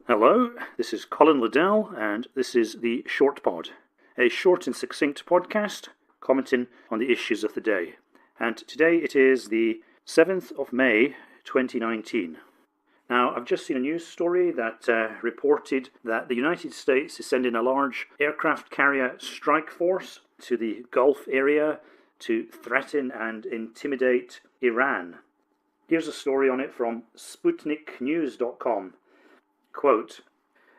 Hello, this is Colin Liddell, and this is the Shortpod, a short and succinct podcast commenting on the issues of the day. And today it is the 7th of May, 2019. Now, I've just seen a news story that reported that the United States is sending a large aircraft carrier strike force to the Gulf area to threaten and intimidate Iran. Here's a story on it from SputnikNews.com. Quote,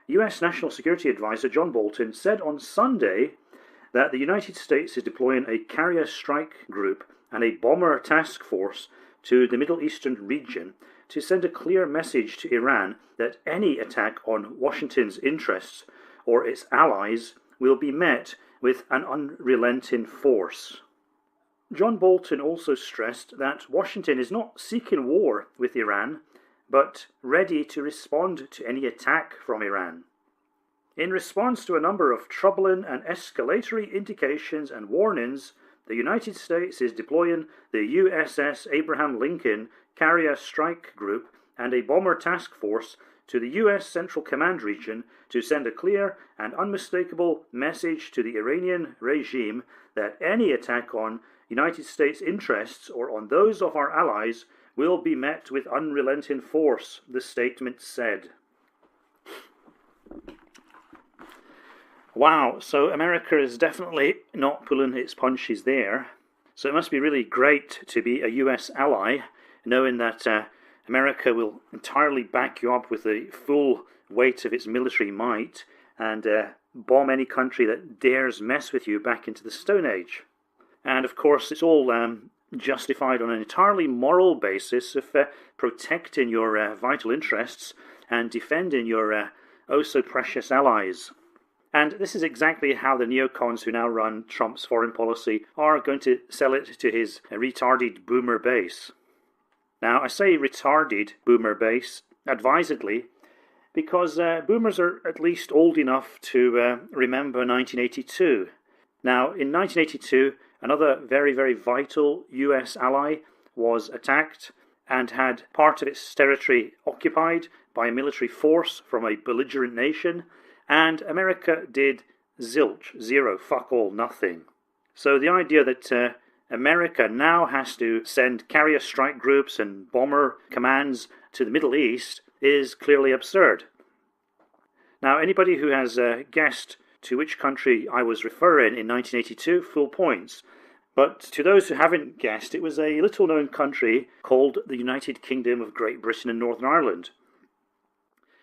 U.S. National Security Advisor John Bolton said on Sunday that the United States is deploying a carrier strike group and a bomber task force to the Middle Eastern region to send a clear message to Iran that any attack on Washington's interests or its allies will be met with an unrelenting force. John Bolton also stressed that Washington is not seeking war with Iran, but ready to respond to any attack from Iran. In response to a number of troubling and escalatory indications and warnings, the United States is deploying the USS Abraham Lincoln Carrier Strike Group and a bomber task force to the U.S. Central Command region to send a clear and unmistakable message to the Iranian regime that any attack on United States interests or on those of our allies will be met with unrelenting force, the statement said. Wow, so America is definitely not pulling its punches there. So it must be really great to be a US ally, knowing that America will entirely back you up with the full weight of its military might and bomb any country that dares mess with you back into the Stone Age. And of course, it's all justified on an entirely moral basis of protecting your vital interests and defending your oh-so-precious allies. And this is exactly how the neocons who now run Trump's foreign policy are going to sell it to his retarded boomer base. Now, I say retarded boomer base advisedly because boomers are at least old enough to remember 1982. Now, in 1982, another very, very vital US ally was attacked and had part of its territory occupied by a military force from a belligerent nation, and America did zilch, zero, fuck all, nothing. So the idea that America now has to send carrier strike groups and bomber commands to the Middle East is clearly absurd. Now, anybody who has guessed to which country I was referring in 1982, full points. But to those who haven't guessed, it was a little-known country called the United Kingdom of Great Britain and Northern Ireland.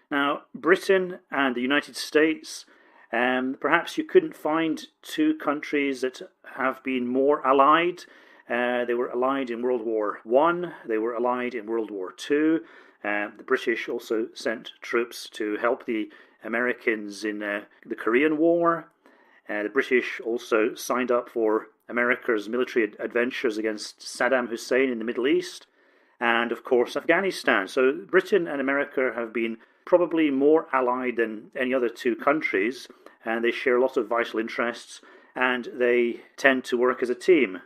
Now, Britain and the United States, perhaps you couldn't find two countries that have been more allied. They were allied in World War I, they were allied in World War II. The British also sent troops to help the Americans in the Korean War. The British also signed up for America's military adventures against Saddam Hussein in the Middle East, and of course Afghanistan. So Britain and America have been probably more allied than any other two countries, and they share a lot of vital interests, and they tend to work as a team.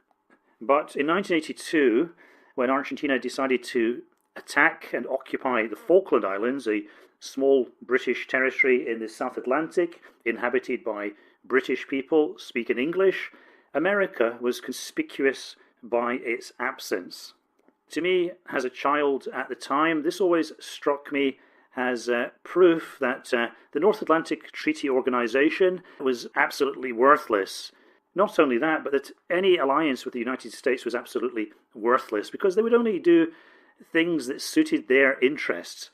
But in 1982, when Argentina decided to attack and occupy the Falkland Islands, a small British territory in the South Atlantic, inhabited by British people speaking English, America was conspicuous by its absence. To me, as a child at the time, this always struck me as proof that the North Atlantic Treaty Organization was absolutely worthless. Not only that, but that any alliance with the United States was absolutely worthless because they would only do things that suited their interests.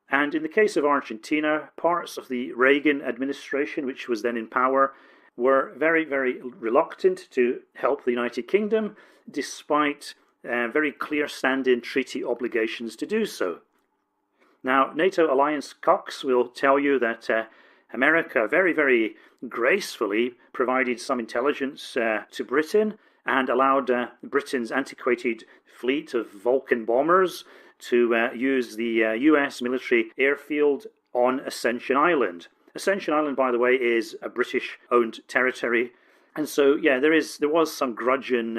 And in the case of Argentina, parts of the Reagan administration, which was then in power, were very, very reluctant to help the United Kingdom, despite very clear-standing treaty obligations to do so. Now, NATO alliance cocks will tell you that America very, very gracefully provided some intelligence to Britain and allowed Britain's antiquated fleet of Vulcan bombers to use the US military airfield on Ascension Island. Ascension Island, by the way, is a British-owned territory. And so, yeah, there was some grudging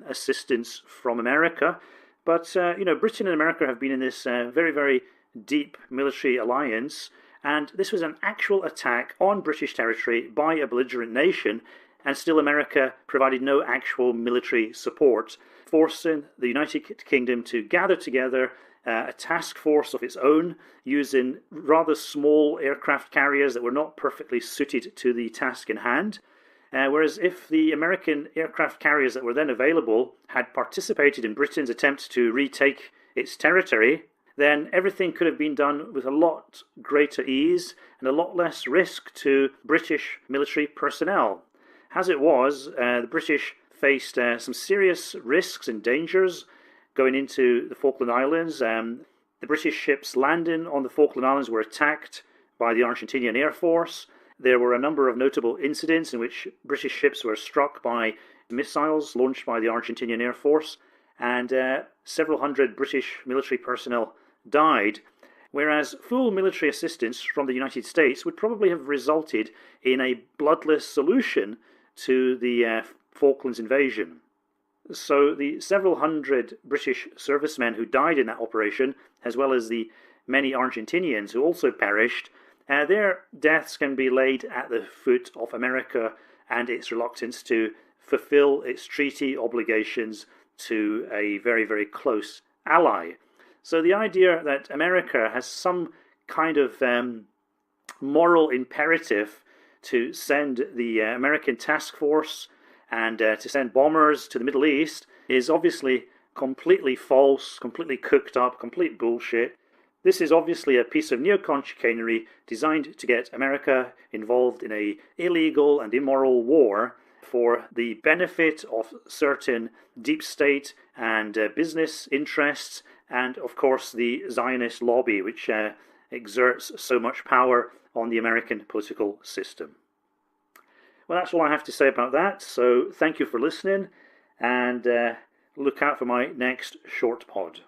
assistance from America. But, Britain and America have been in this very, very deep military alliance And this was an actual attack on British territory by a belligerent nation, and still America provided no actual military support, forcing the United Kingdom to gather together a task force of its own, using rather small aircraft carriers that were not perfectly suited to the task in hand. Whereas if the American aircraft carriers that were then available had participated in Britain's attempt to retake its territory, then everything could have been done with a lot greater ease and a lot less risk to British military personnel. As it was, the British faced some serious risks and dangers going into the Falkland Islands. The British ships landing on the Falkland Islands were attacked by the Argentinian Air Force. There were a number of notable incidents in which British ships were struck by missiles launched by the Argentinian Air Force, and several hundred British military personnel died, whereas full military assistance from the United States would probably have resulted in a bloodless solution to the Falklands invasion. So the several hundred British servicemen who died in that operation, as well as the many Argentinians who also perished, their deaths can be laid at the foot of America and its reluctance to fulfill its treaty obligations to a very, very close ally. So the idea that America has some kind of moral imperative to send the American task force and to send bombers to the Middle East is obviously completely false, completely cooked up, complete bullshit. This is obviously a piece of neocon chicanery designed to get America involved in an illegal and immoral war for the benefit of certain deep state and business interests, and of course the Zionist lobby, which exerts so much power on the American political system. Well, that's all I have to say about that, so thank you for listening, and look out for my next short pod.